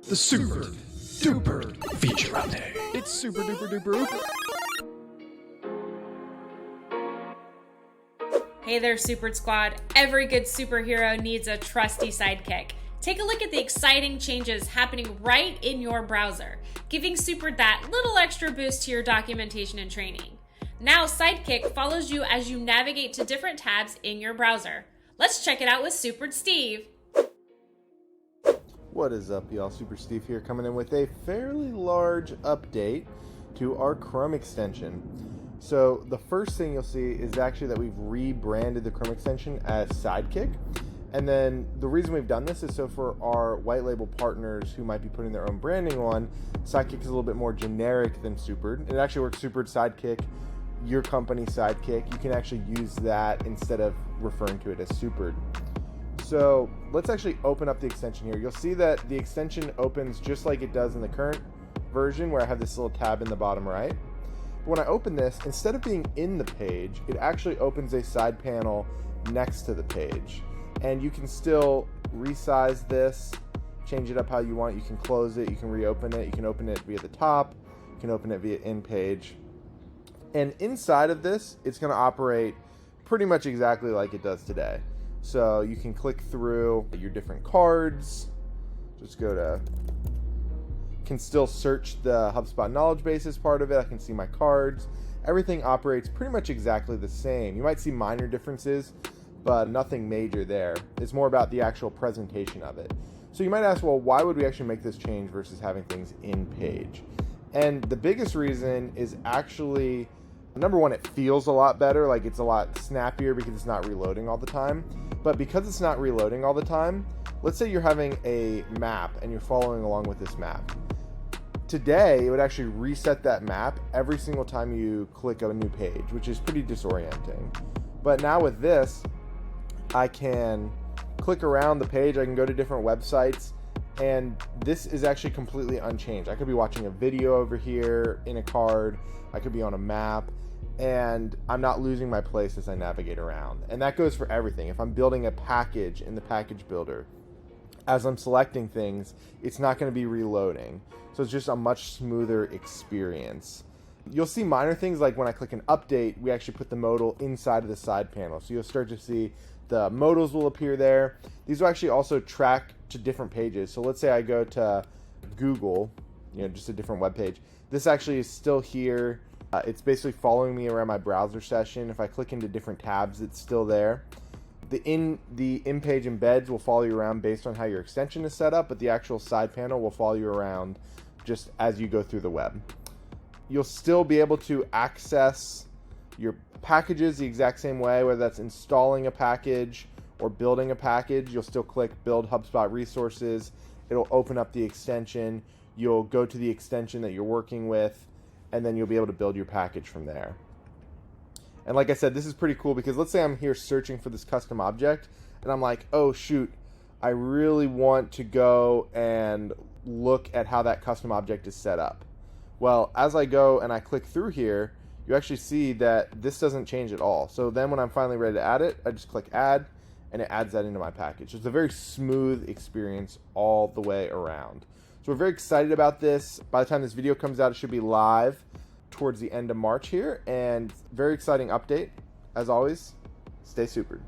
The super duper feature update. It's super duper duper ooper. Hey there, Supered Squad. Every good superhero needs a trusty sidekick. Take a look at the exciting changes happening right in your browser, giving Supered that little extra boost to your documentation and training. Now, Sidekick follows you as you navigate to different tabs in your browser. Let's check it out with Supered Steve. What is up, y'all? Super Steve here, coming in with a fairly large update to our Chrome extension. So the first thing you'll see is actually that we've rebranded the Chrome extension as Sidekick. And then the reason we've done this is so for our white label partners who might be putting their own branding on, Sidekick is a little bit more generic than Supered. It actually works Supered, Sidekick, your company Sidekick. You can actually use that instead of referring to it as Supered. So let's actually open up the extension here. You'll see that the extension opens just like it does in the current version, where I have this little tab in the bottom right. But when I open this, instead of being in the page, it actually opens a side panel next to the page. And you can still resize this, change it up how you want. You can close it, you can reopen it, you can open it via the top, you can open it via in-page. And inside of this, it's going to operate pretty much exactly like it does today. So you can click through your different cards, just go to, can still search the HubSpot knowledge base as part of it. I can see my cards. Everything operates pretty much exactly the same. You might see minor differences, but nothing major there. It's more about the actual presentation of it. So you might ask, well, why would we actually make this change versus having things in page? And the biggest reason is actually, number one, it feels a lot better, like it's a lot snappier because it's not reloading all the time. But because it's not reloading all the time, let's say you're having a map and you're following along with this map. Today, it would actually reset that map every single time you click a new page, which is pretty disorienting. But now with this, I can click around the page, I can go to different websites, and this is actually completely unchanged. I could be watching a video over here in a card, I could be on a map, and I'm not losing my place as I navigate around. And that goes for everything. If I'm building a package in the package builder, as I'm selecting things, it's not going to be reloading. So it's just a much smoother experience. You'll see minor things like when I click an update, we actually put the modal inside of the side panel. So you'll start to see the modals will appear there. These will actually also track to different pages. So let's say I go to Google, just a different web page. This actually is still here. It's basically following me around my browser session. If I click into different tabs, it's still there. The in-page embeds will follow you around based on how your extension is set up, but the actual side panel will follow you around just as you go through the web. You'll still be able to access your packages the exact same way, whether that's installing a package or building a package. You'll still click Build HubSpot Resources. It'll open up the extension. You'll go to the extension that you're working with, and then you'll be able to build your package from there. And like I said, this is pretty cool because let's say I'm here searching for this custom object, and I'm like, oh shoot, I really want to go and look at how that custom object is set up. Well, as I go and I click through here, you actually see that this doesn't change at all. So then when I'm finally ready to add it, I just click add, and it adds that into my package. It's a very smooth experience all the way around. So we're very excited about this. By the time this video comes out, it should be live towards the end of March here, and very exciting update. As always, stay supered.